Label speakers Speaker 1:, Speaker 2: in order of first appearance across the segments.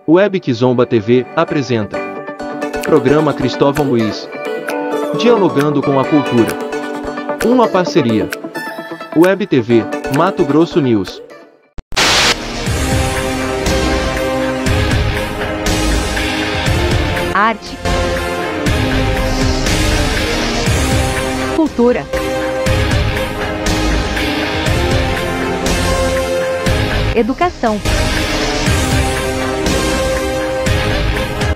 Speaker 1: Web Kizomba TV apresenta Programa Cristóvão Luiz, dialogando com a cultura. Uma parceria. Web TV, Mato Grosso News.
Speaker 2: Arte, cultura, educação.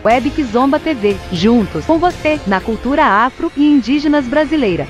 Speaker 2: Web Kizomba TV, juntos com você na cultura afro e indígenas brasileira.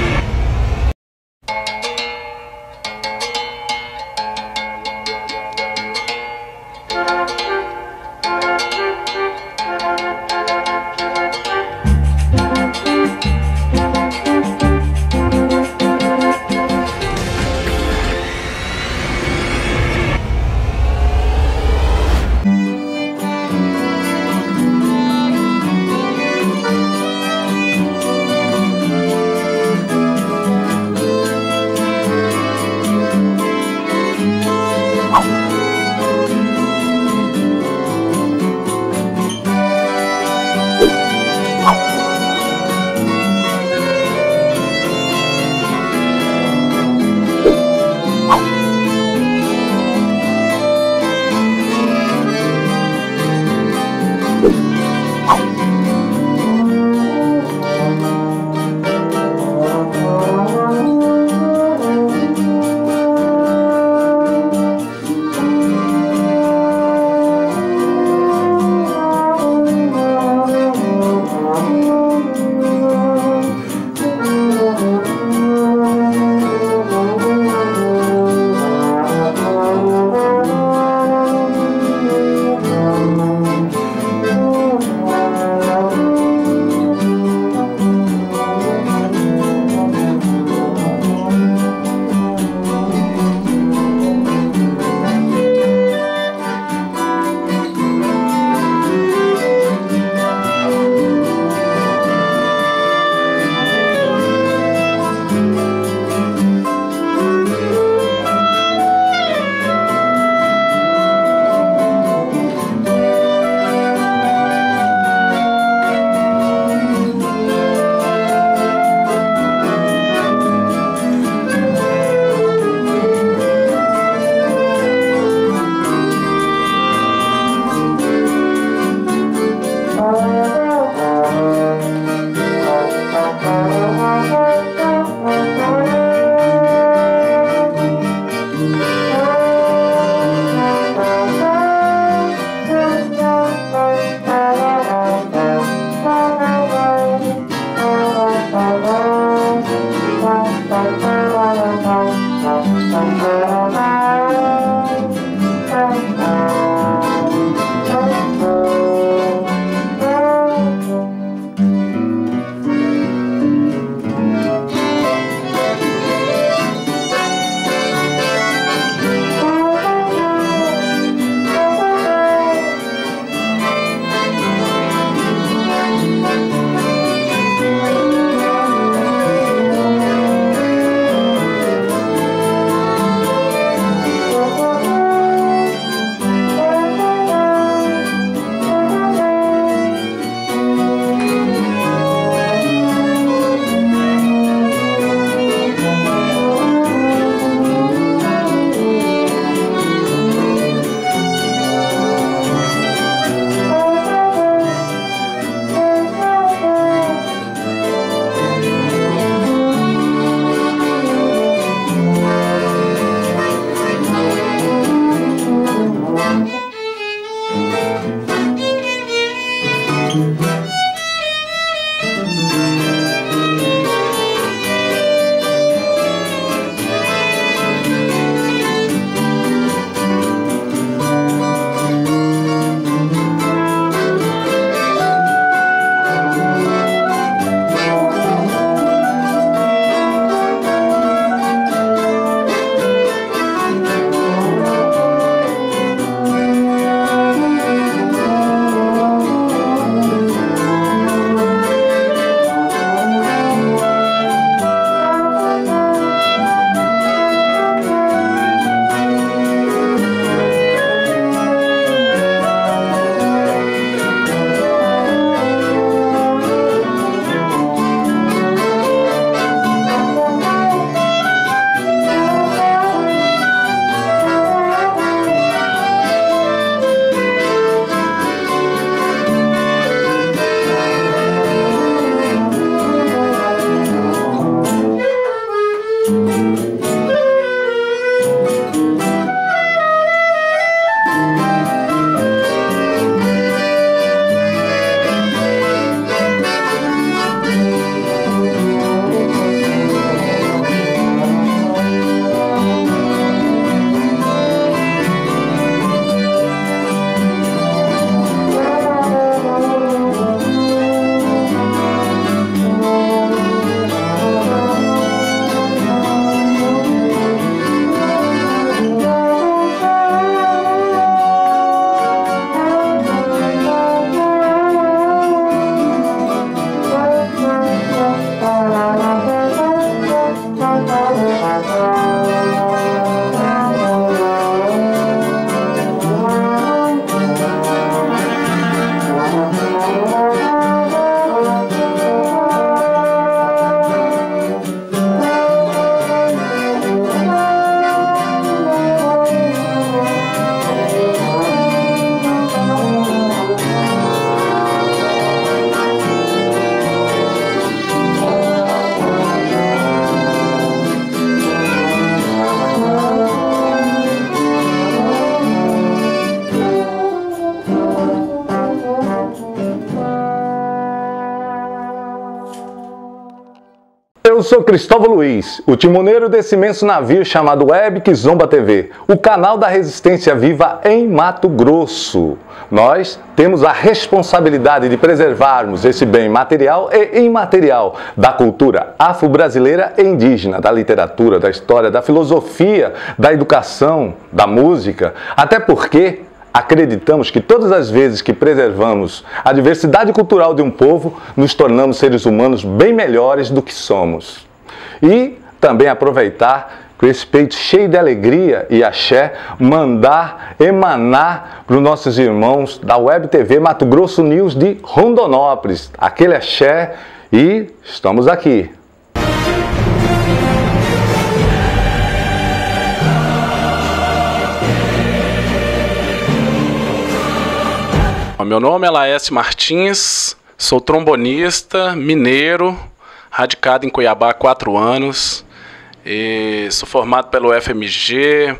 Speaker 3: sou Cristóvão Luiz, o timoneiro desse imenso navio chamado Web Kizomba TV, o canal da resistência viva em Mato Grosso. Nós temos a responsabilidade de preservarmos esse bem material e imaterial da cultura afro-brasileira e indígena, da literatura, da história, da filosofia, da educação, da música, até porque acreditamos que todas as vezes que preservamos a diversidade cultural de um povo, nos tornamos seres humanos bem melhores do que somos. E também aproveitar com esse peito cheio de alegria e axé, mandar emanar para os nossos irmãos da Web TV Mato Grosso News de Rondonópolis, aquele axé, e estamos aqui.
Speaker 4: Meu nome é Laércio Martins, sou trombonista, mineiro, radicado em Cuiabá há 4 anos, e sou formado pelo FMG,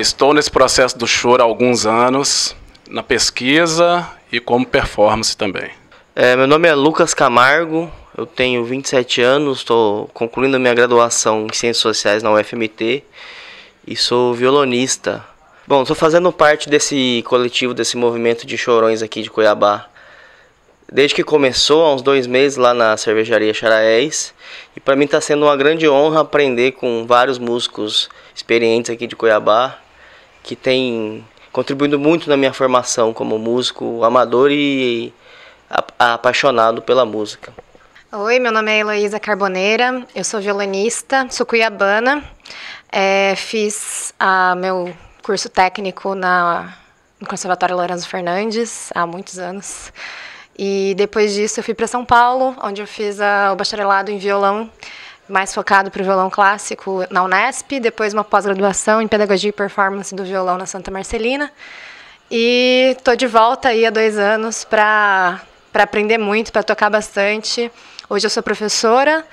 Speaker 4: estou nesse processo do choro há alguns anos, na pesquisa e como performance também.
Speaker 5: Meu nome é Lucas Camargo, eu tenho 27 anos, estou concluindo a minha graduação em Ciências Sociais na UFMT e sou violonista. Bom, estou fazendo parte desse coletivo, desse movimento de chorões aqui de Cuiabá desde que começou, há uns 2 meses, lá na cervejaria Charaés. E para mim está sendo uma grande honra aprender com vários músicos experientes aqui de Cuiabá, que têm contribuído muito na minha formação como músico amador e apaixonado pela música.
Speaker 6: Oi, meu nome é Heloísa Carboneira, eu sou violonista, sou cuiabana, fiz meu curso técnico no Conservatório Lourenço Fernandes há muitos anos. E depois disso eu fui para São Paulo, onde eu fiz o bacharelado em violão, mais focado para o violão clássico na Unesp, depois uma pós-graduação em Pedagogia e Performance do violão na Santa Marcelina. E estou de volta aí há 2 anos para aprender muito, para tocar bastante. Hoje eu sou professora,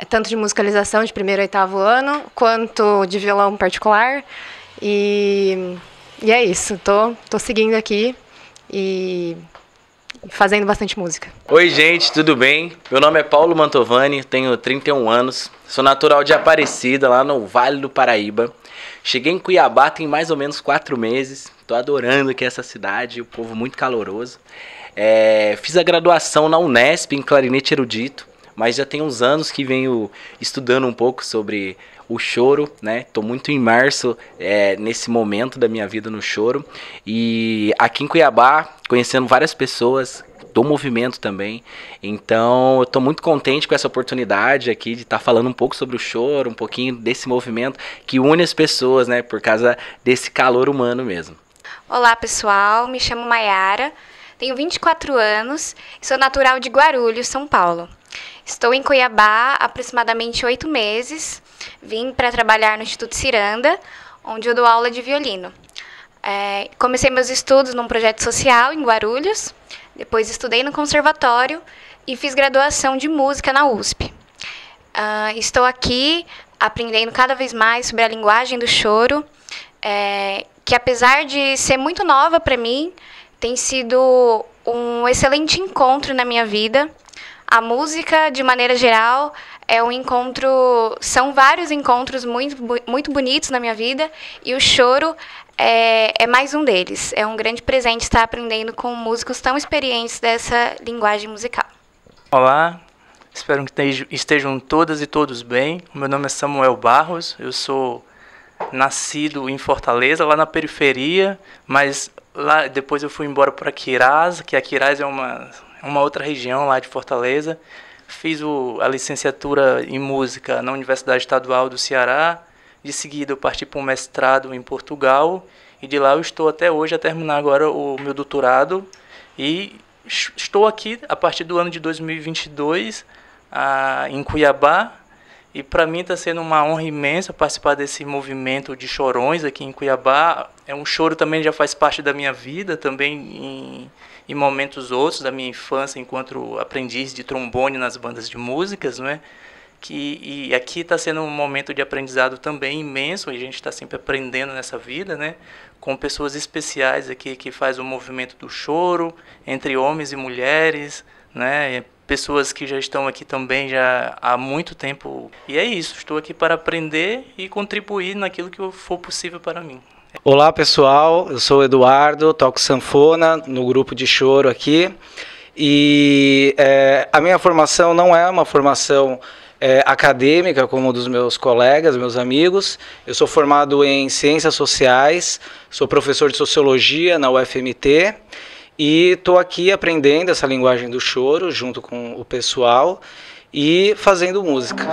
Speaker 6: tanto de musicalização de 1º e 8º ano, quanto de violão particular. E é isso, tô seguindo aqui e fazendo bastante música.
Speaker 7: Oi gente, tudo bem? Meu nome é Paulo Mantovani, tenho 31 anos, sou natural de Aparecida, lá no Vale do Paraíba. Cheguei em Cuiabá tem mais ou menos 4 meses, tô adorando aqui essa cidade, o povo muito caloroso. Fiz a graduação na Unesp em clarinete erudito, mas já tem uns anos que venho estudando um pouco sobre o choro, né? Tô muito imerso nesse momento da minha vida no choro. E aqui em Cuiabá, conhecendo várias pessoas do movimento também. Então, eu tô muito contente com essa oportunidade aqui de estar falando um pouco sobre o choro, um pouquinho desse movimento que une as pessoas, né? Por causa desse calor humano mesmo.
Speaker 8: Olá, pessoal. Me chamo Maiara, tenho 24 anos e sou natural de Guarulhos, São Paulo. Estou em Cuiabá há aproximadamente 8 meses. Vim para trabalhar no Instituto Ciranda, onde eu dou aula de violino. Comecei meus estudos num projeto social em Guarulhos, depois estudei no conservatório e fiz graduação de música na USP. Estou aqui aprendendo cada vez mais sobre a linguagem do choro, que apesar de ser muito nova para mim, tem sido um excelente encontro na minha vida. A música, de maneira geral, são vários encontros muito bonitos na minha vida, e o choro é mais um deles. É um grande presente estar aprendendo com músicos tão experientes dessa linguagem musical.
Speaker 9: Olá, espero que estejam todas e todos bem. O meu nome é Samuel Barros, eu sou nascido em Fortaleza, lá na periferia, mas lá depois eu fui embora para Quiraz, que a Quiraz é uma outra região lá de Fortaleza. Fiz a licenciatura em música na Universidade Estadual do Ceará. De seguida eu parti para um mestrado em Portugal e de lá eu estou até hoje a terminar agora o meu doutorado e estou aqui a partir do ano de 2022 em Cuiabá, e para mim está sendo uma honra imensa participar desse movimento de chorões aqui em Cuiabá. Um choro também já faz parte da minha vida, também em momentos outros da minha infância enquanto aprendiz de trombone nas bandas de músicas, não é? E aqui está sendo um momento de aprendizado também imenso, e a gente está sempre aprendendo nessa vida, né? Com pessoas especiais aqui que faz o movimento do choro, entre homens e mulheres, né? pessoas que já estão aqui também já há muito tempo. E é isso, estou aqui para aprender e contribuir naquilo que for possível para mim.
Speaker 10: Olá pessoal, eu sou o Eduardo, toco sanfona no grupo de choro aqui. E a minha formação não é uma formação acadêmica como dos meus colegas, meus amigos. Eu sou formado em Ciências Sociais, sou professor de Sociologia na UFMT e estou aqui aprendendo essa linguagem do choro junto com o pessoal e fazendo música.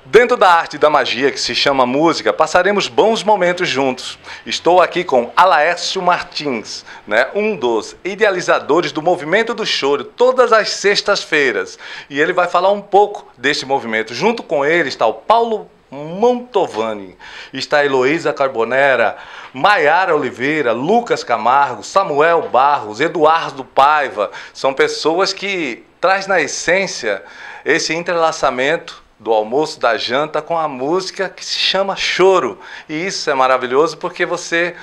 Speaker 3: Dentro da arte e da magia que se chama música, passaremos bons momentos juntos. Estou aqui com Alaércio Martins, um dos idealizadores do Movimento do Choro, todas as sextas-feiras. E ele vai falar um pouco desse movimento. Junto com ele está o Paulo Mantovani, está a Heloísa Carbonera, Maiara Oliveira, Lucas Camargo, Samuel Barros, Eduardo Paiva. São pessoas que trazem na essência esse entrelaçamento do almoço, da janta, com a música que se chama choro. E isso é maravilhoso porque você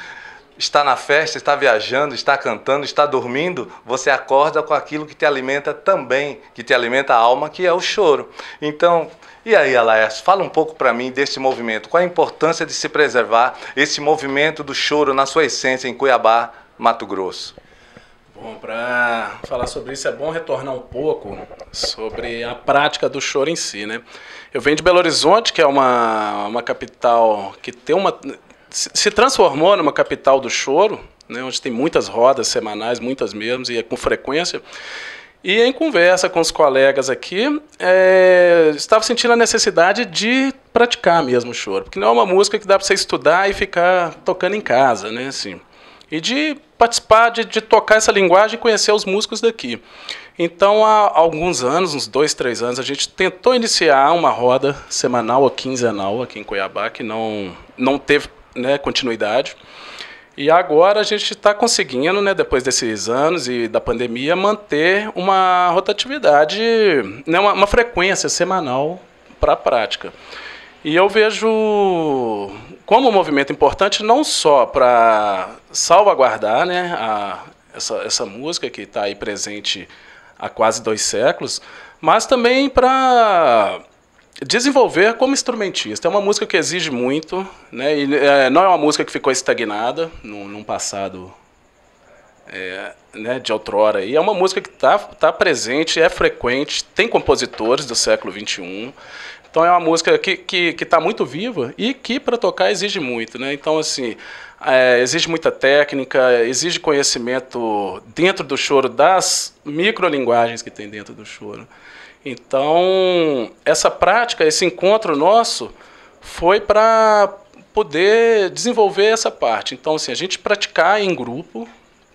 Speaker 3: está na festa, está viajando, está cantando, está dormindo, você acorda com aquilo que te alimenta também, que te alimenta a alma, que é o choro. Então, e aí, Alaes, fala um pouco para mim desse movimento. Qual a importância de se preservar esse movimento do choro na sua essência em Cuiabá, Mato Grosso?
Speaker 4: Bom, para falar sobre isso é bom retornar um pouco sobre a prática do choro em si, né? Eu venho de Belo Horizonte, que é uma capital que tem se transformou numa capital do choro, né, onde tem muitas rodas semanais, muitas mesmo, e com frequência. E em conversa com os colegas aqui, estava sentindo a necessidade de praticar mesmo o choro, porque não é uma música que dá para você estudar e ficar tocando em casa, né, assim. E de participar, de tocar essa linguagem e conhecer os músicos daqui. Então, há alguns anos, uns 2, 3 anos, a gente tentou iniciar uma roda semanal ou quinzenal aqui em Cuiabá, que não teve, né, continuidade. E agora a gente está conseguindo, né, depois desses anos e da pandemia, manter uma rotatividade, né, uma frequência semanal para a prática. E eu vejo como um movimento importante não só para salvaguardar, né, essa música que está aí presente há quase 2 séculos, mas também para desenvolver como instrumentista. É uma música que exige muito, né, e não é uma música que ficou estagnada num passado né, de outrora. E é uma música que tá presente, é frequente, tem compositores do século XXI. Então é uma música que está muito viva e que para tocar exige muito, né? Então assim, exige muita técnica, exige conhecimento dentro do choro, das microlinguagens que tem dentro do choro. Então essa prática, esse encontro nosso foi para poder desenvolver essa parte. Então assim, a gente praticar em grupo,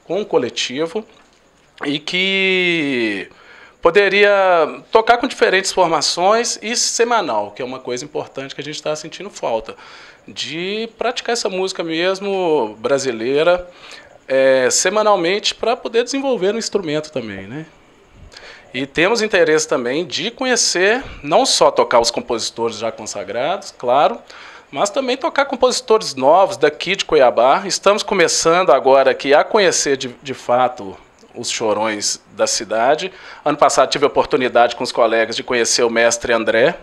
Speaker 4: com um coletivo, e que poderia tocar com diferentes formações e semanal, que é uma coisa importante que a gente está sentindo falta, de praticar essa música mesmo brasileira semanalmente para poder desenvolver no instrumento também, né? E temos interesse também de conhecer, não só tocar os compositores já consagrados, claro, mas também tocar compositores novos daqui de Cuiabá. Estamos começando agora aqui a conhecer de fato os chorões da cidade. Ano passado tive a oportunidade com os colegas de conhecer o mestre André,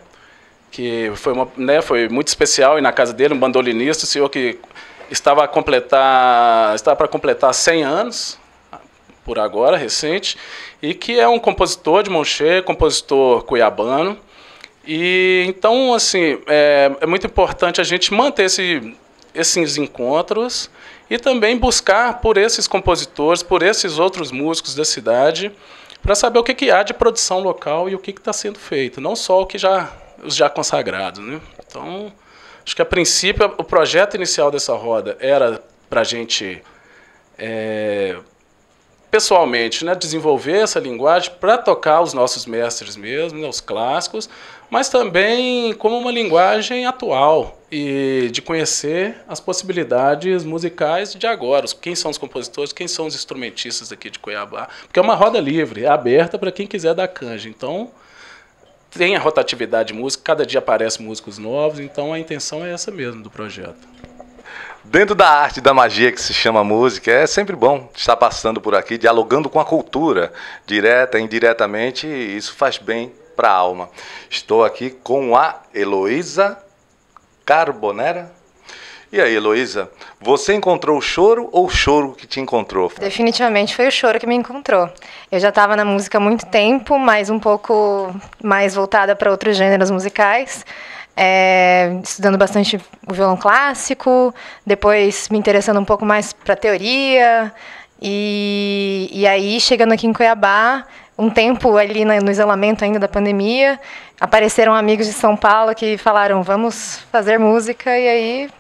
Speaker 4: que foi muito especial, e na casa dele, um bandolinista, o senhor que estava para completar 100 anos, por agora, recente, e que é um compositor de mão cheia, compositor cuiabano. E então, assim, é muito importante a gente manter esses encontros e também buscar por esses compositores, por esses outros músicos da cidade, para saber o que há de produção local e o que está sendo feito, não só os já consagrados, né? Então, acho que a princípio o projeto inicial dessa roda era para a gente pessoalmente, né, desenvolver essa linguagem para tocar os nossos mestres mesmo, né, os clássicos, mas também como uma linguagem atual e de conhecer as possibilidades musicais de agora, quem são os compositores, quem são os instrumentistas aqui de Cuiabá, porque é uma roda livre, é aberta para quem quiser dar canja. Então, tem a rotatividade de música, cada dia aparecem músicos novos, então a intenção é essa mesmo do projeto.
Speaker 3: Dentro da arte, da magia que se chama música, é sempre bom estar passando por aqui, dialogando com a cultura, direta e indiretamente, e isso faz bem para a alma. Estou aqui com a Heloísa Carbonera. E aí, Heloísa, você encontrou o choro ou o choro que te encontrou?
Speaker 6: Definitivamente foi o choro que me encontrou. Eu já estava na música há muito tempo, mas um pouco mais voltada para outros gêneros musicais. Estudando bastante o violão clássico, depois me interessando um pouco mais para teoria, e aí chegando aqui em Cuiabá, um tempo ali no isolamento ainda da pandemia, apareceram amigos de São Paulo que falaram, vamos fazer música, e aí...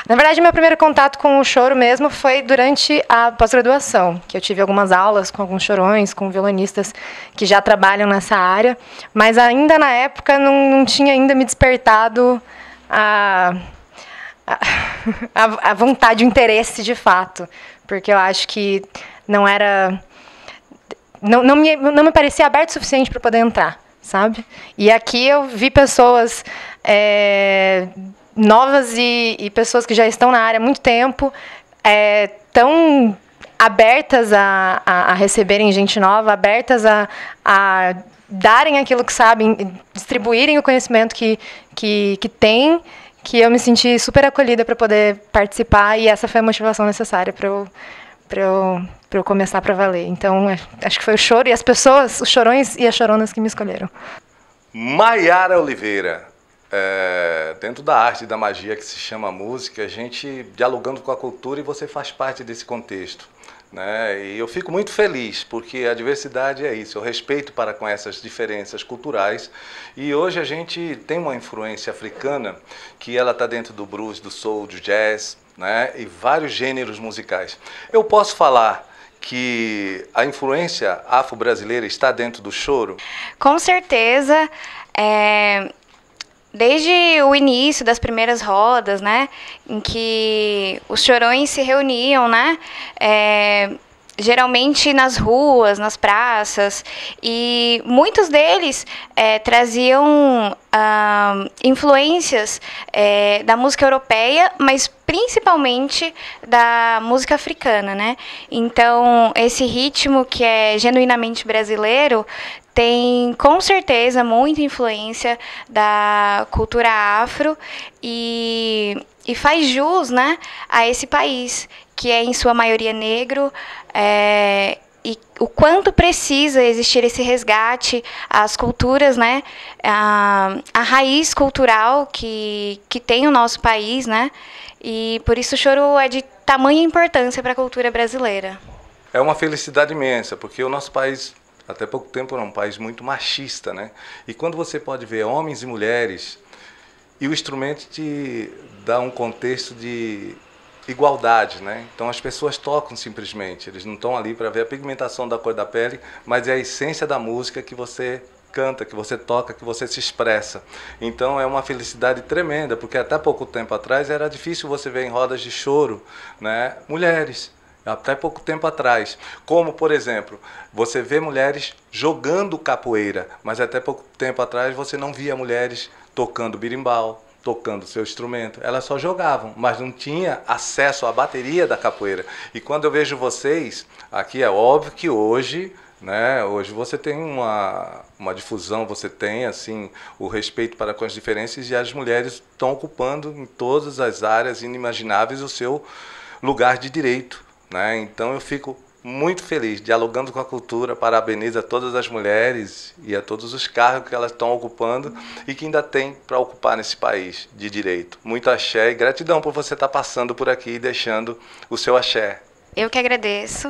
Speaker 6: Na verdade, meu primeiro contato com o choro mesmo foi durante a pós-graduação, que eu tive algumas aulas com alguns chorões, com violonistas que já trabalham nessa área, mas ainda na época não tinha ainda me despertado a vontade, o interesse de fato, porque eu acho que não me parecia aberto o suficiente para poder entrar, sabe? E aqui eu vi pessoas novas e pessoas que já estão na área há muito tempo, tão abertas a receberem gente nova, abertas a darem aquilo que sabem, distribuírem o conhecimento que têm, que eu me senti super acolhida para poder participar, e essa foi a motivação necessária para eu começar para valer. Então, acho que foi o choro e as pessoas, os chorões e as choronas que me escolheram.
Speaker 3: Maiara Oliveira, dentro da arte e da magia que se chama música, a gente dialogando com a cultura, e você faz parte desse contexto, né? E eu fico muito feliz, porque a diversidade é isso, o respeito para com essas diferenças culturais. E hoje a gente tem uma influência africana, que ela está dentro do blues, do soul, do jazz, né? E vários gêneros musicais. Eu posso falar que a influência afro-brasileira está dentro do choro? Com certeza.
Speaker 8: Desde o início das primeiras rodas, né, em que os chorões se reuniam, né, geralmente nas ruas, nas praças, e muitos deles traziam influências da música europeia, mas principalmente da música africana, né? Então, esse ritmo que é genuinamente brasileiro tem, com certeza, muita influência da cultura afro e faz jus, né, a esse país, que é, em sua maioria, negro, e o quanto precisa existir esse resgate às culturas, né, a raiz cultural que tem o nosso país, né, e por isso o choro é de tamanha importância para a cultura brasileira.
Speaker 3: É uma felicidade imensa, porque o nosso país, até pouco tempo, era um país muito machista, né? E quando você pode ver homens e mulheres, e o instrumento te dá um contexto de igualdade, né? Então as pessoas tocam simplesmente, eles não estão ali para ver a pigmentação da cor da pele, mas é a essência da música que você canta, que você toca, que você se expressa. Então é uma felicidade tremenda, porque até pouco tempo atrás era difícil você ver em rodas de choro, né, mulheres. Até pouco tempo atrás, como, por exemplo, você vê mulheres jogando capoeira, mas até pouco tempo atrás você não via mulheres tocando berimbau, tocando seu instrumento. Elas só jogavam, mas não tinha acesso à bateria da capoeira. E quando eu vejo vocês, aqui é óbvio que hoje, né, hoje você tem uma difusão, você tem assim o respeito para com as diferenças, e as mulheres estão ocupando em todas as áreas inimagináveis o seu lugar de direito, né? Então eu fico muito feliz, dialogando com a cultura, parabenizo a todas as mulheres e a todos os cargos que elas estão ocupando e que ainda tem para ocupar nesse país de direito. Muito axé e gratidão por você estar passando por aqui e deixando o seu axé.
Speaker 8: Eu que agradeço,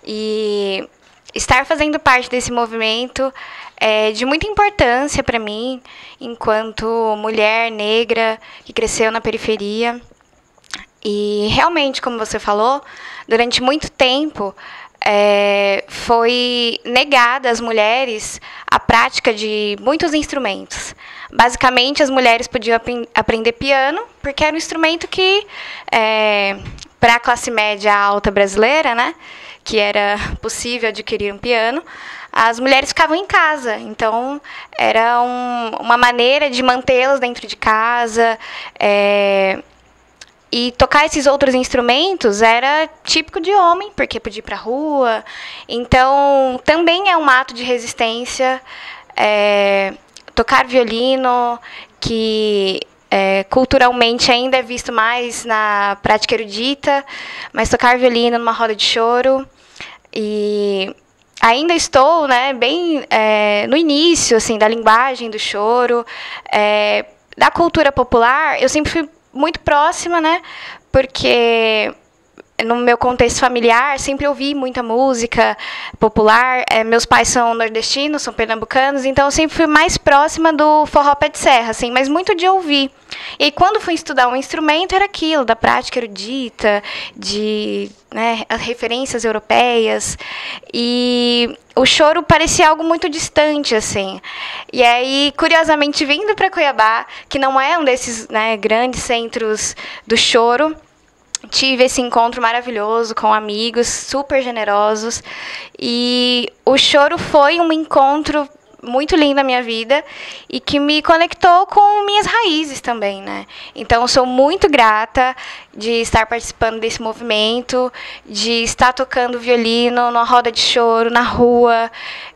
Speaker 8: e estar fazendo parte desse movimento é de muita importância para mim, enquanto mulher negra que cresceu na periferia. E realmente, como você falou, durante muito tempo foi negada às mulheres a prática de muitos instrumentos. Basicamente, as mulheres podiam aprender piano, porque era um instrumento que, para a classe média alta brasileira, né, que era possível adquirir um piano, as mulheres ficavam em casa. Então, era uma maneira de mantê-las dentro de casa. E tocar esses outros instrumentos era típico de homem, porque podia ir para a rua. Então, também é um ato de resistência. Tocar violino, que culturalmente ainda é visto mais na prática erudita, mas tocar violino numa roda de choro. E ainda estou, né, bem no início assim, da linguagem do choro. Da cultura popular, eu sempre fui muito próxima, né? Porque no meu contexto familiar sempre ouvi muita música popular. Meus pais são nordestinos, são pernambucanos, então eu sempre fui mais próxima do forró pé de serra, assim, mas muito de ouvir. E aí, quando fui estudar um instrumento, era aquilo, da prática erudita, de, né, as referências europeias. E o choro parecia algo muito distante, assim. E aí, curiosamente, vindo para Cuiabá, que não é um desses, né, grandes centros do choro, tive esse encontro maravilhoso com amigos super generosos. E o choro foi um encontro muito lindo na minha vida e que me conectou com minhas raízes também, né? Então, eu sou muito grata de estar participando desse movimento, de estar tocando violino numa roda de choro, na rua,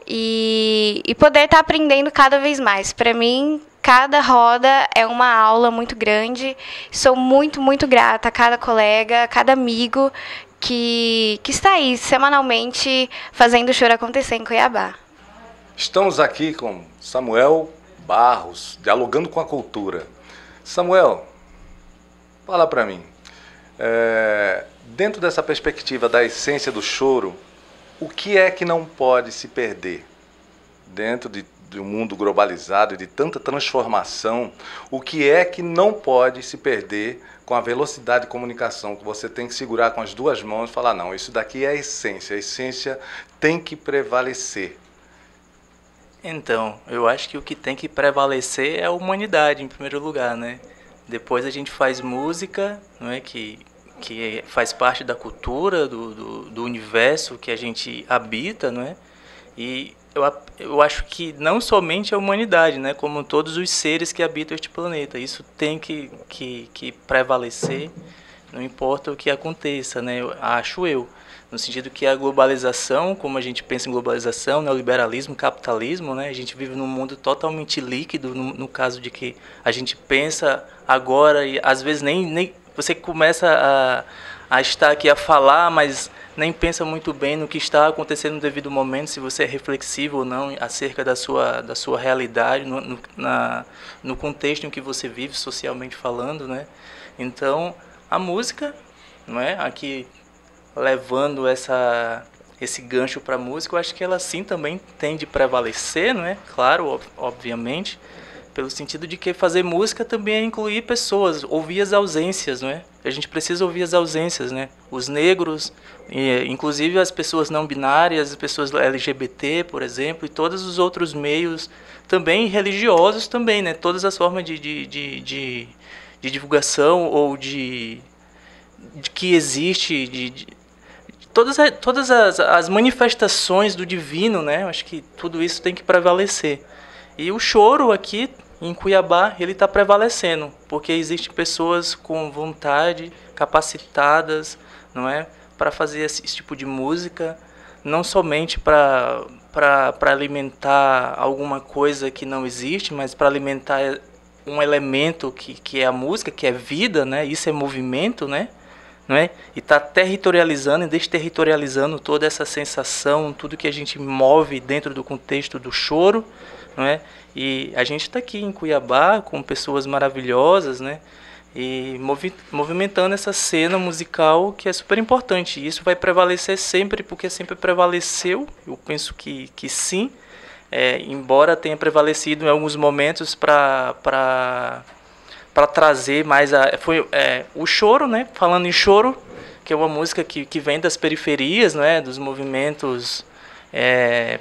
Speaker 8: e poder estar aprendendo cada vez mais. Para mim, cada roda é uma aula muito grande. Sou muito, muito grata a cada colega, a cada amigo que está aí semanalmente fazendo o choro acontecer em Cuiabá.
Speaker 3: Estamos aqui com Samuel Barros, dialogando com a cultura. Samuel, fala para mim, dentro dessa perspectiva da essência do choro, o que é que não pode se perder? Dentro de um mundo globalizado e de tanta transformação, o que é que não pode se perder com a velocidade de comunicação, que você tem que segurar com as duas mãos e falar, não, isso daqui é a essência tem que prevalecer.
Speaker 9: Então, eu acho que o que tem que prevalecer é a humanidade, em primeiro lugar, né? Depois a gente faz música, não é, que faz parte da cultura, do universo que a gente habita, não é? E eu acho que não somente a humanidade, né, como todos os seres que habitam este planeta, isso tem que prevalecer, não importa o que aconteça, né, acho eu, no sentido que a globalização, como a gente pensa em globalização, neoliberalismo, capitalismo, né, a gente vive num mundo totalmente líquido, no caso de que a gente pensa agora e às vezes nem você começa a estar aqui a falar, mas nem pensa muito bem no que está acontecendo no devido momento, se você é reflexivo ou não acerca da sua realidade, no contexto em que você vive, socialmente falando, né? Então, a música, não é? Aqui, levando esse gancho para a música, eu acho que ela sim também tem de prevalecer, não é? Claro, obviamente, pelo sentido de que fazer música também é incluir pessoas, ouvir as ausências, não é? A gente precisa ouvir as ausências, né? Os negros, inclusive as pessoas não binárias, as pessoas LGBT, por exemplo, e todos os outros meios também religiosos também, né? Todas as formas de divulgação ou de que existe, todas as manifestações do divino, né? Eu acho que tudo isso tem que prevalecer. E o choro aqui em Cuiabá, ele está prevalecendo, porque existem pessoas com vontade, capacitadas, não é, para fazer esse tipo de música, não somente para alimentar alguma coisa que não existe, mas para alimentar um elemento que é a música, que é vida, né? Isso é movimento, né? Não é? E está territorializando e desterritorializando toda essa sensação, tudo que a gente move dentro do contexto do choro, não é? E a gente está aqui em Cuiabá com pessoas maravilhosas, né? E movimentando essa cena musical que é super importante. E isso vai prevalecer sempre, porque sempre prevaleceu. Eu penso que sim, embora tenha prevalecido em alguns momentos para trazer mais o choro, né? Falando em choro, que é uma música que vem das periferias, né? Dos movimentos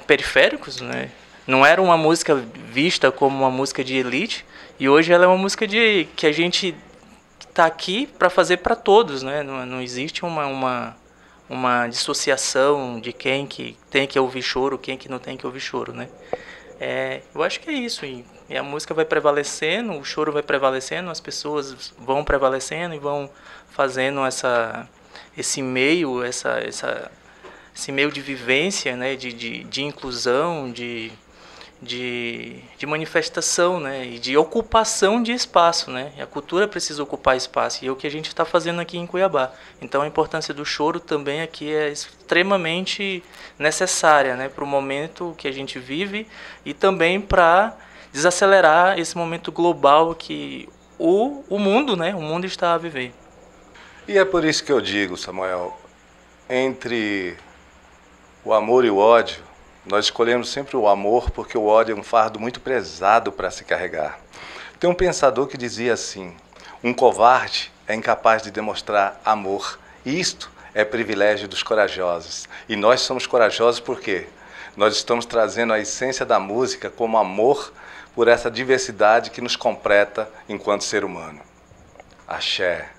Speaker 9: periféricos, né? Não era uma música vista como uma música de elite, e hoje ela é uma música que a gente está aqui para fazer para todos, né? Não existe uma dissociação de quem que tem que ouvir choro, quem que não tem que ouvir choro, né? Eu acho que é isso, e a música vai prevalecendo, o choro vai prevalecendo, as pessoas vão prevalecendo e vão fazendo esse meio, esse meio de vivência, né? de inclusão, de manifestação, né, e de ocupação de espaço, né? E a cultura precisa ocupar espaço, e é o que a gente está fazendo aqui em Cuiabá. Então a importância do choro também aqui é extremamente necessária, né, para o momento que a gente vive e também para desacelerar esse momento global que o mundo, né, o mundo está a viver.
Speaker 3: E é por isso que eu digo, Samuel, entre o amor e o ódio, nós escolhemos sempre o amor porque o ódio é um fardo muito pesado para se carregar. Tem um pensador que dizia assim, um covarde é incapaz de demonstrar amor. Isto é privilégio dos corajosos. E nós somos corajosos porque nós estamos trazendo a essência da música como amor por essa diversidade que nos completa enquanto ser humano. Axé.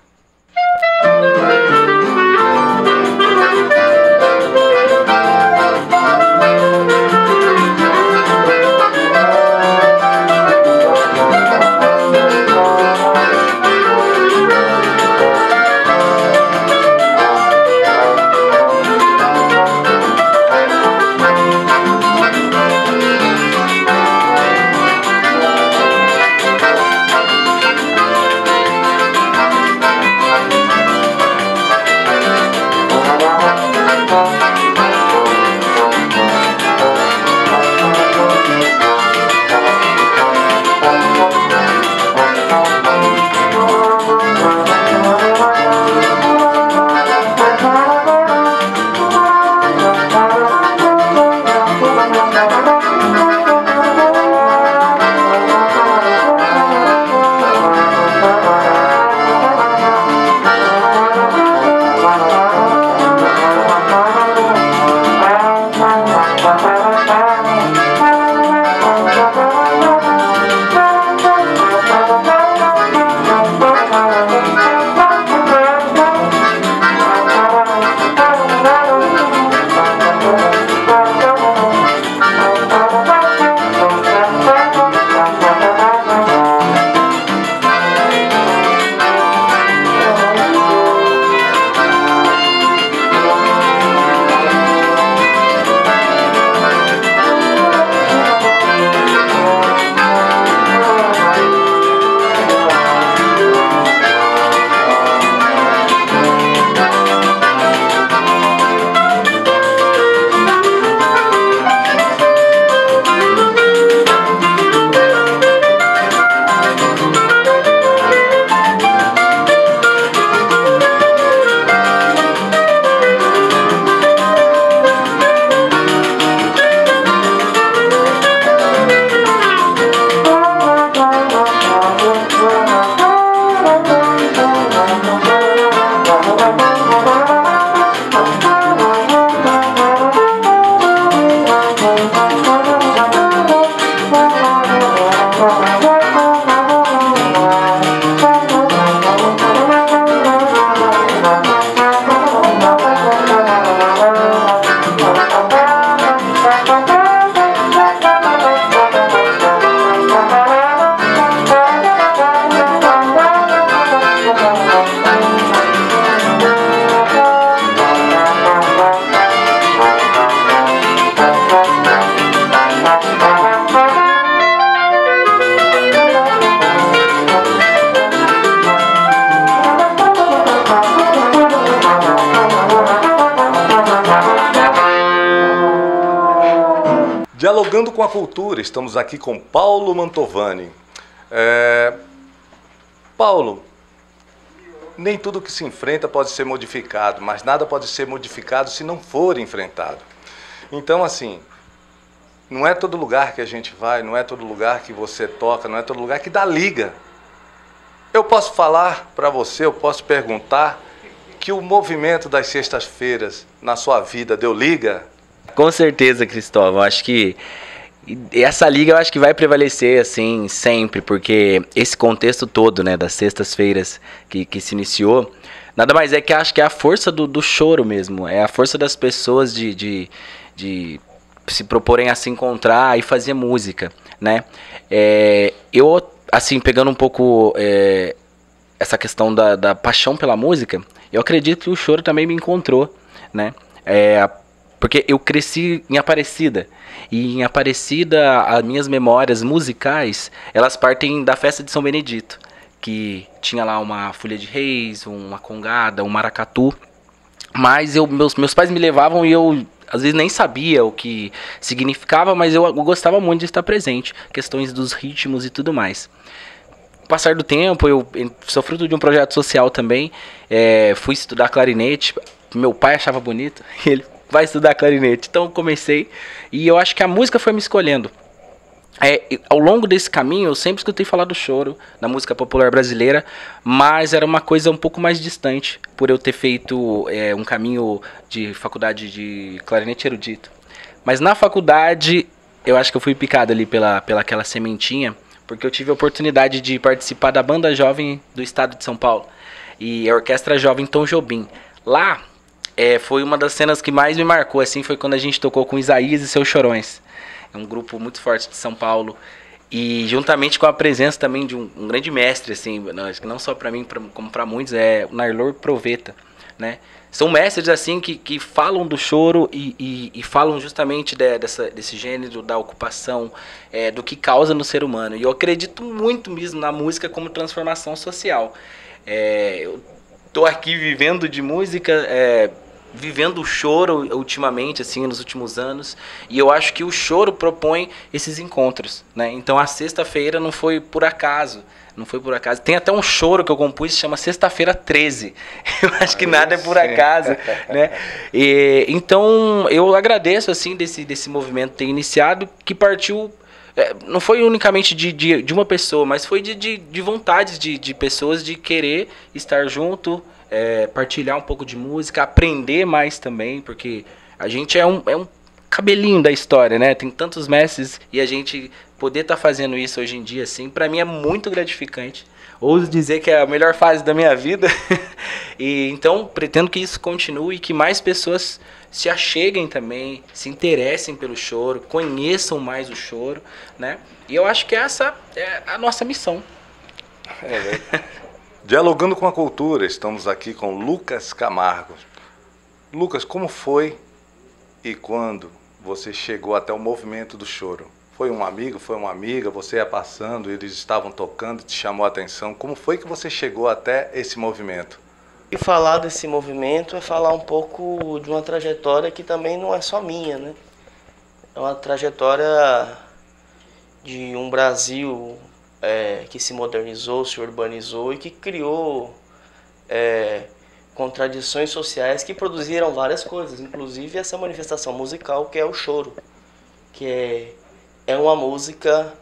Speaker 3: Dialogando com a cultura, estamos aqui com Paulo Mantovani. Paulo, nem tudo que se enfrenta pode ser modificado, mas nada pode ser modificado se não for enfrentado. Então, assim, não é todo lugar que a gente vai, não é todo lugar que você toca, não é todo lugar que dá liga. Eu posso falar para você, eu posso perguntar que o movimento das sextas-feiras na sua vida deu liga?
Speaker 7: Com certeza, Cristóvão. Acho que essa liga eu acho que vai prevalecer assim sempre, porque esse contexto todo, né, das sextas-feiras que se iniciou, nada mais é que acho que é a força do choro mesmo, é a força das pessoas de se proporem a se encontrar e fazer música, né? Eu, assim, pegando um pouco essa questão da paixão pela música, eu acredito que o choro também me encontrou, né? Porque eu cresci em Aparecida, e em Aparecida as minhas memórias musicais, elas partem da festa de São Benedito, que tinha lá uma folia de reis, uma congada, um maracatu, mas meus pais me levavam e eu às vezes nem sabia o que significava, mas eu gostava muito de estar presente, questões dos ritmos e tudo mais. Com o passar do tempo, eu sou fruto de um projeto social também, fui estudar clarinete, meu pai achava bonito, ele vai estudar clarinete, então eu comecei, e eu acho que a música foi me escolhendo. Ao longo desse caminho, eu sempre escutei falar do choro, da música popular brasileira, mas era uma coisa um pouco mais distante, por eu ter feito um caminho de faculdade de clarinete erudito. Mas na faculdade, eu acho que eu fui picado ali pela aquela sementinha, porque eu tive a oportunidade de participar da Banda Jovem do Estado de São Paulo, e a Orquestra Jovem Tom Jobim. Lá, foi uma das cenas que mais me marcou, assim, foi quando a gente tocou com Isaías e Seus Chorões. É um grupo muito forte de São Paulo. E juntamente com a presença também de um grande mestre, assim, acho que não só para mim, como para muitos, o Narlor Proveta, né? São mestres, assim, que falam do choro e falam justamente desse gênero, da ocupação, do que causa no ser humano. E eu acredito muito mesmo na música como transformação social. Eu tô aqui vivendo de música, vivendo o choro ultimamente, assim, nos últimos anos, e eu acho que o choro propõe esses encontros, né? Então a sexta-feira não foi por acaso, tem até um choro que eu compus que chama Sexta-feira 13, eu acho que nada é por acaso, né? Então eu agradeço, assim, desse movimento ter iniciado, que partiu, não foi unicamente de uma pessoa, mas foi de vontades de pessoas de querer estar junto, partilhar um pouco de música, aprender mais também, porque a gente é um cabelinho da história, né? Tem tantos mestres e a gente poder estar fazendo isso hoje em dia, assim, para mim é muito gratificante. Ouso dizer que é a melhor fase da minha vida. E então pretendo que isso continue e que mais pessoas se acheguem também, se interessem pelo choro, conheçam mais o choro, né? E eu acho que essa é a nossa missão.
Speaker 3: Dialogando com a cultura, estamos aqui com Lucas Camargo. Lucas, como foi e quando você chegou até o movimento do choro? Foi um amigo, foi uma amiga, você ia passando, eles estavam tocando, te chamou a atenção. Como foi que você chegou até esse movimento?
Speaker 5: E falar desse movimento é falar um pouco de uma trajetória que também não é só minha, né? É uma trajetória de um Brasil que se modernizou, se urbanizou e que criou contradições sociais que produziram várias coisas, inclusive essa manifestação musical que é o choro, que é uma música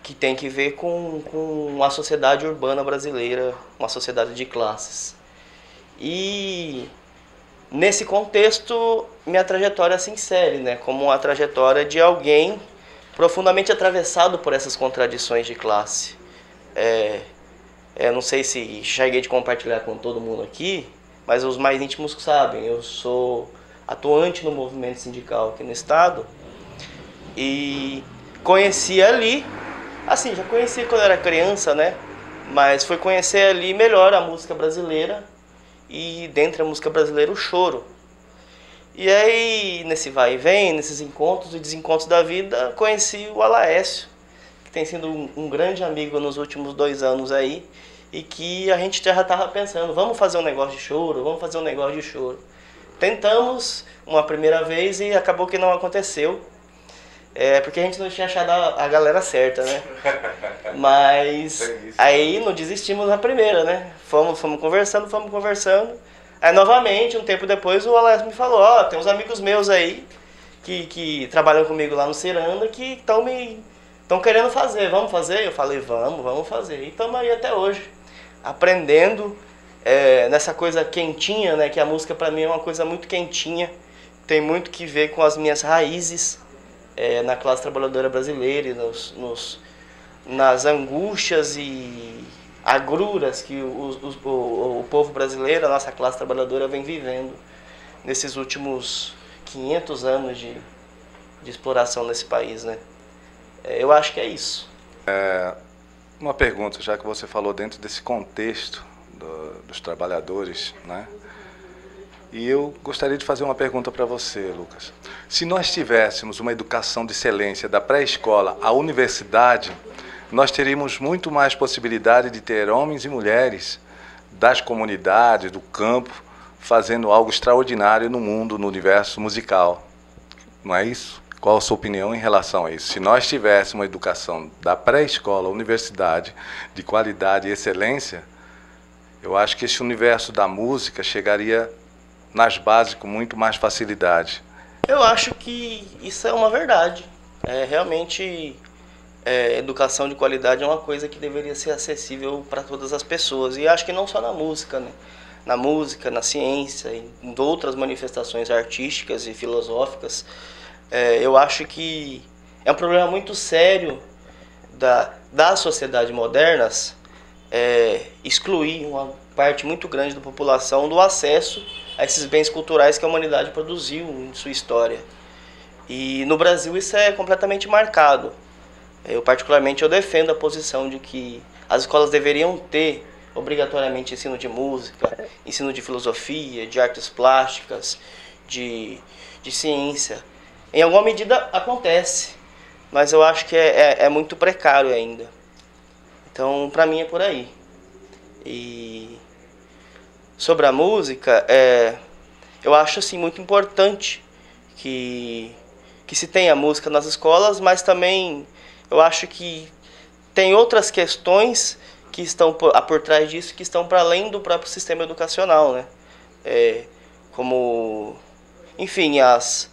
Speaker 5: que tem que ver com a sociedade urbana brasileira, uma sociedade de classes. E nesse contexto, minha trajetória se insere, né, como a trajetória de alguém profundamente atravessado por essas contradições de classe. Não sei se cheguei de compartilhar com todo mundo aqui, mas os mais íntimos sabem, eu sou atuante no movimento sindical aqui no estado e conheci ali, assim, já conheci quando era criança, né, mas fui conhecer ali melhor a música brasileira e dentre a música brasileira o choro. E aí, nesse vai e vem, nesses encontros e desencontros da vida, conheci o Alaécio, que tem sido um grande amigo nos últimos 2 anos aí, e que a gente já estava pensando, vamos fazer um negócio de choro, vamos fazer um negócio de choro. Tentamos uma primeira vez e acabou que não aconteceu, porque a gente não tinha achado a galera certa, né? Mas aí não desistimos na primeira, né? Fomos conversando. Aí novamente, um tempo depois, o Alex me falou, tem uns amigos meus aí que trabalham comigo lá no Ciranda que estão querendo fazer, vamos fazer? Eu falei, vamos fazer. E estamos aí até hoje, aprendendo nessa coisa quentinha, né? Que a música para mim é uma coisa muito quentinha, tem muito que ver com as minhas raízes na classe trabalhadora brasileira e nas angústias e agruras que o povo brasileiro, a nossa classe trabalhadora, vem vivendo nesses últimos 500 anos de exploração nesse país, né? Eu acho que é isso.
Speaker 3: Uma pergunta, já que você falou dentro desse contexto dos trabalhadores, né? E eu gostaria de fazer uma pergunta para você, Lucas. Se nós tivéssemos uma educação de excelência da pré-escola à universidade, nós teríamos muito mais possibilidade de ter homens e mulheres das comunidades, do campo, fazendo algo extraordinário no mundo, no universo musical. Não é isso? Qual a sua opinião em relação a isso? Se nós tivéssemos uma educação da pré-escola à universidade de qualidade e excelência, eu acho que esse universo da música chegaria nas bases com muito mais facilidade.
Speaker 5: Eu acho que isso é uma verdade. Realmente, educação de qualidade é uma coisa que deveria ser acessível para todas as pessoas. E acho que não só na música, né? Na música, na ciência, em outras manifestações artísticas e filosóficas. Eu acho que é um problema muito sério das sociedades modernas excluir uma parte muito grande da população do acesso a esses bens culturais que a humanidade produziu em sua história. E no Brasil isso é completamente marcado. Eu defendo a posição de que as escolas deveriam ter obrigatoriamente ensino de música, ensino de filosofia, de artes plásticas, de ciência. Em alguma medida acontece, mas eu acho que é muito precário ainda. Então, para mim é por aí. E sobre a música, eu acho assim, muito importante que se tenha música nas escolas, mas também eu acho que tem outras questões que estão por trás disso, que estão para além do próprio sistema educacional, né? Como, enfim, as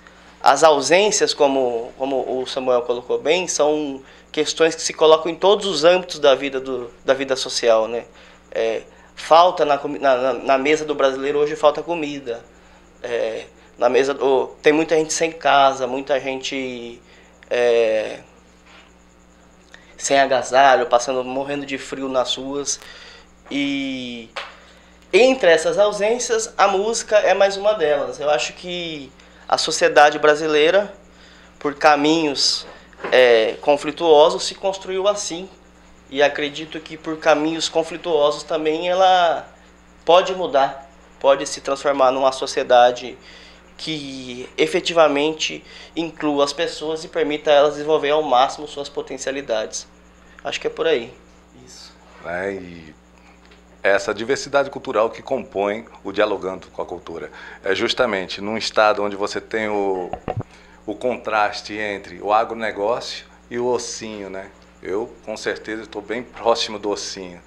Speaker 5: ausências, como o Samuel colocou bem, são questões que se colocam em todos os âmbitos da vida social, né? Falta na mesa do brasileiro hoje, falta comida. na mesa, tem muita gente sem casa, muita gente sem agasalho, morrendo de frio nas ruas. E entre essas ausências, a música é mais uma delas. Eu acho que a sociedade brasileira, por caminhos conflituosos, se construiu assim. E acredito que por caminhos conflituosos também ela pode mudar, pode se transformar numa sociedade que efetivamente inclua as pessoas e permita elas desenvolver ao máximo suas potencialidades. Acho que é por aí. Isso.
Speaker 3: E essa diversidade cultural que compõe o Dialogando com a Cultura. É justamente num estado onde você tem o contraste entre o agronegócio e o ossinho, né? Eu, com certeza, estou bem próximo do ossinho.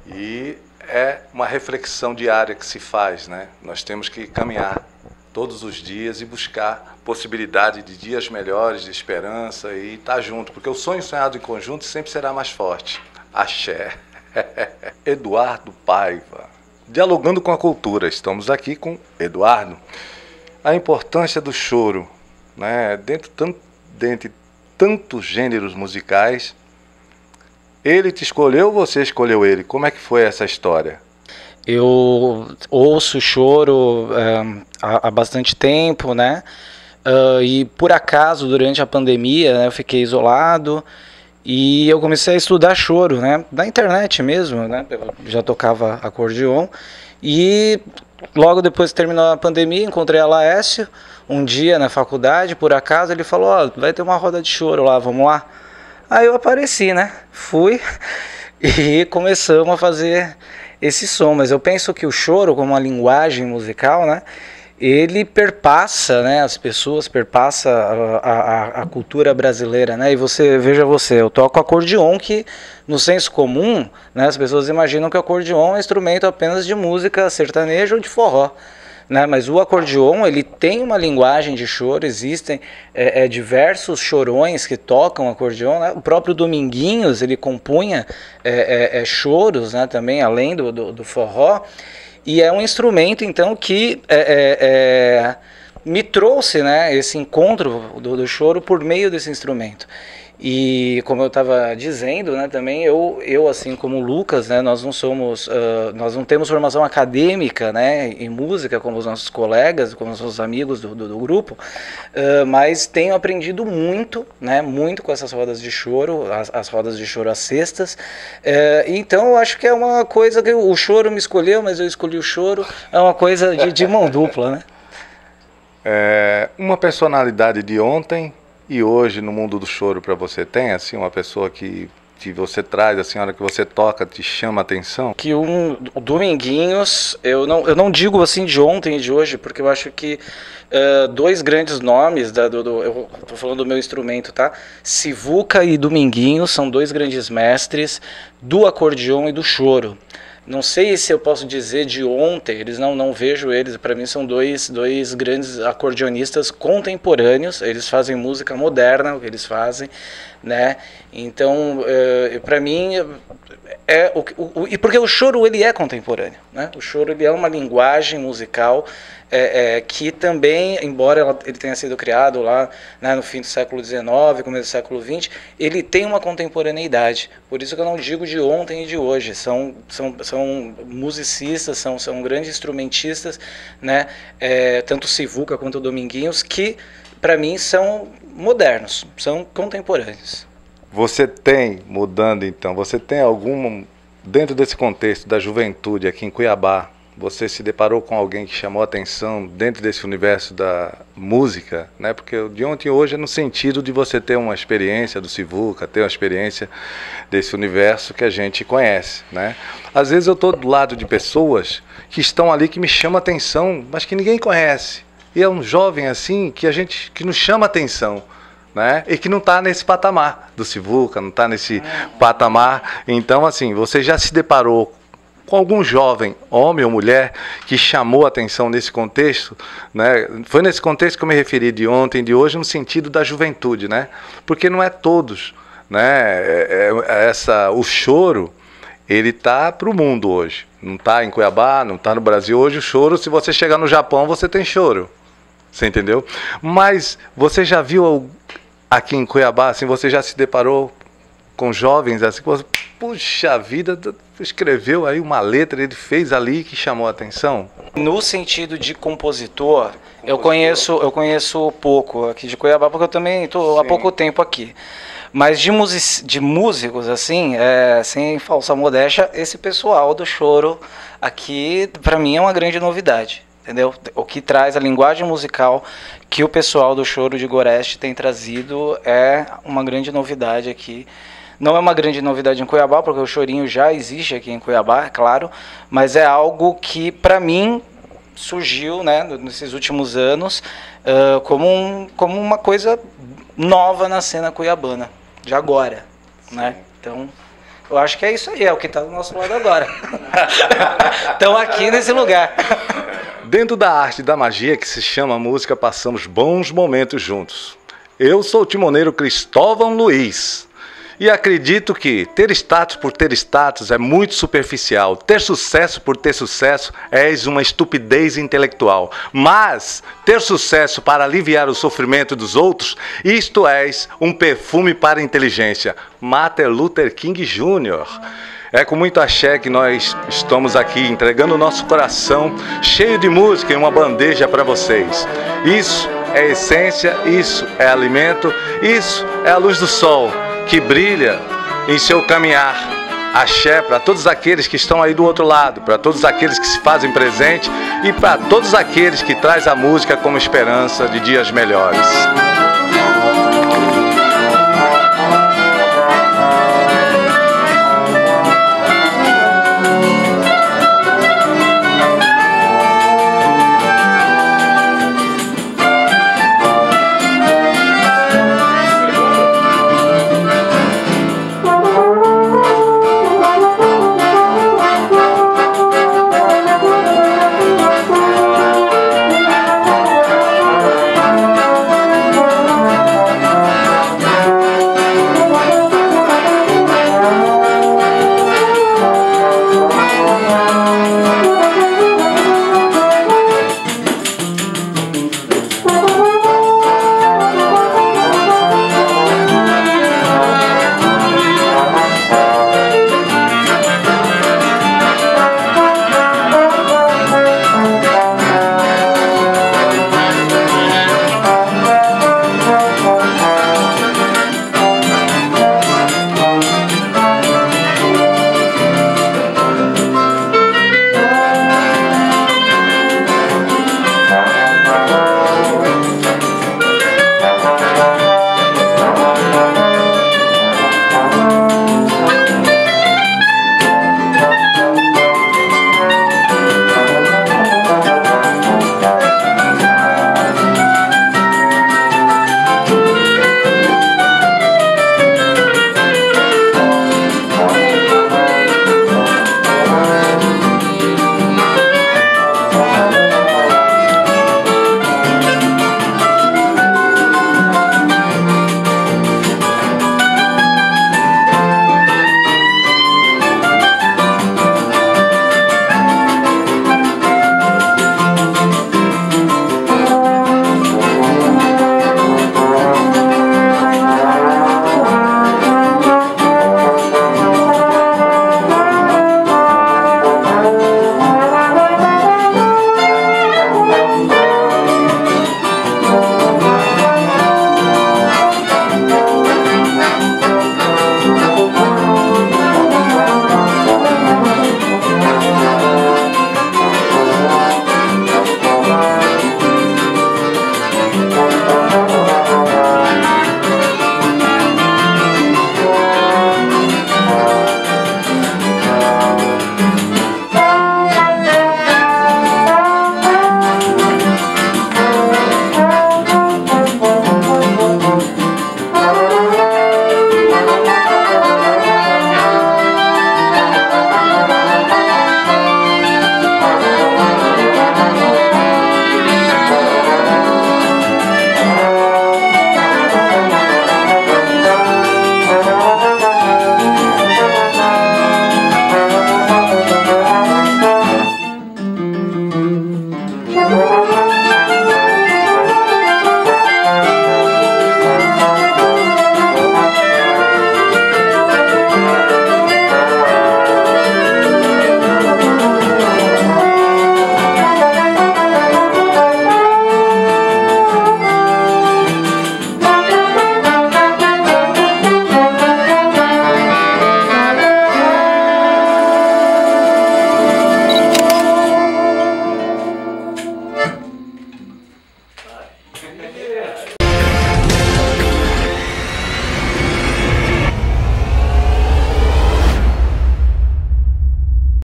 Speaker 3: E é uma reflexão diária que se faz, né? Nós temos que caminhar todos os dias e buscar possibilidade de dias melhores, de esperança e estar junto, porque o sonho sonhado em conjunto sempre será mais forte. Axé. Eduardo Paiva. Dialogando com a Cultura. Estamos aqui com Eduardo. A importância do choro, né? Dentre tantos gêneros musicais, ele te escolheu ou você escolheu ele? Como é que foi essa história?
Speaker 10: Eu ouço choro há bastante tempo, né? E por acaso, durante a pandemia, né, eu fiquei isolado e eu comecei a estudar choro, né? Na internet mesmo, né? Eu já tocava acordeon e logo depois que terminou a pandemia, encontrei a Laércio um dia na faculdade, por acaso, ele falou, vai ter uma roda de choro lá, vamos lá? Aí eu apareci, né? Fui e começamos a fazer esse som, mas eu penso que o choro, como uma linguagem musical, né, ele perpassa, né, as pessoas, perpassa a cultura brasileira, né, e veja eu toco acordeon, que no senso comum, né, as pessoas imaginam que o acordeon é um instrumento apenas de música sertaneja ou de forró, né, mas o acordeon, ele tem uma linguagem de choro, existem diversos chorões que tocam acordeon, né? O próprio Dominguinhos, ele compunha choros, né, também, além do forró, e é um instrumento, então, que me trouxe, né, esse encontro do choro por meio desse instrumento. E como eu estava dizendo, né, também eu assim como o Lucas, né, nós não temos formação acadêmica, né, em música como os nossos colegas, como os nossos amigos do grupo, mas tenho aprendido muito, né, muito com essas rodas de choro, as rodas de choro às sextas. Então eu acho que é uma coisa que o choro me escolheu, mas eu escolhi o choro, é uma coisa de mão dupla, né?
Speaker 3: Uma personalidade de ontem e hoje no mundo do choro para você, tem assim uma pessoa que você traz, a senhora que você toca, te chama a atenção?
Speaker 10: Que o Dominguinhos, eu não digo assim de ontem e de hoje, porque eu acho que dois grandes nomes, eu estou falando do meu instrumento, tá? Sivuca e Dominguinhos são dois grandes mestres do acordeon e do choro. Não sei se eu posso dizer de ontem, não vejo eles, para mim são dois grandes acordeonistas contemporâneos, eles fazem música moderna, o que eles fazem, né? Então, para mim, e porque o choro ele é contemporâneo, né? O choro ele é uma linguagem musical que também, embora ele tenha sido criado lá, né, no fim do século XIX, começo do século XX, ele tem uma contemporaneidade. Por isso que eu não digo de ontem e de hoje. São musicistas, são grandes instrumentistas, né, tanto o Sivuca quanto o Dominguinhos, que para mim são modernos, são contemporâneos.
Speaker 3: Você tem, mudando então, você tem algum, dentro desse contexto da juventude aqui em Cuiabá, você se deparou com alguém que chamou a atenção dentro desse universo da música, né? Porque de ontem e hoje é no sentido de você ter uma experiência do Sivuca, ter uma experiência desse universo que a gente conhece, né? Às vezes eu estou do lado de pessoas que estão ali que me chamam a atenção, mas que ninguém conhece. E é um jovem assim que nos chama a atenção, né? E que não está nesse patamar do Sivuca, não está nesse patamar. Então, assim, você já se deparou com algum jovem, homem ou mulher, que chamou a atenção nesse contexto, né? Foi nesse contexto que eu me referi de ontem e de hoje, no sentido da juventude, né? Porque não é todos, né? O choro, ele está para o mundo hoje. Não está em Cuiabá, não está no Brasil. Hoje o choro, se você chegar no Japão, você tem choro, Você entendeu? Mas você já viu aqui em Cuiabá, assim, você já se deparou com jovens assim, puxa vida, escreveu aí uma letra, ele fez ali que chamou a atenção?
Speaker 10: No sentido de compositor, eu conheço pouco aqui de Cuiabá, porque eu também estou há pouco tempo aqui. Mas de músicos, assim, sem falsa modéstia, esse pessoal do choro aqui, para mim, é uma grande novidade. Entendeu? O que traz a linguagem musical que o pessoal do Choro de Goreste tem trazido é uma grande novidade aqui. Não é uma grande novidade em Cuiabá, porque o chorinho já existe aqui em Cuiabá, é claro, mas é algo que, para mim, surgiu, né, nesses últimos anos como uma coisa nova na cena cuiabana, de agora. Né? Então, eu acho que é isso aí, é o que está do nosso lado agora. Estão aqui nesse lugar.
Speaker 3: Dentro da arte e da magia que se chama música, passamos bons momentos juntos. Eu sou o timoneiro Cristóvão Luiz e acredito que ter status por ter status é muito superficial. Ter sucesso por ter sucesso é uma estupidez intelectual. Mas ter sucesso para aliviar o sofrimento dos outros, isto é um perfume para a inteligência. Martin Luther King Jr. É com muito axé que nós estamos aqui entregando o nosso coração cheio de música em uma bandeja para vocês. Isso é essência, isso é alimento, isso é a luz do sol que brilha em seu caminhar. Axé para todos aqueles que estão aí do outro lado, para todos aqueles que se fazem presente e para todos aqueles que trazem a música como esperança de dias melhores.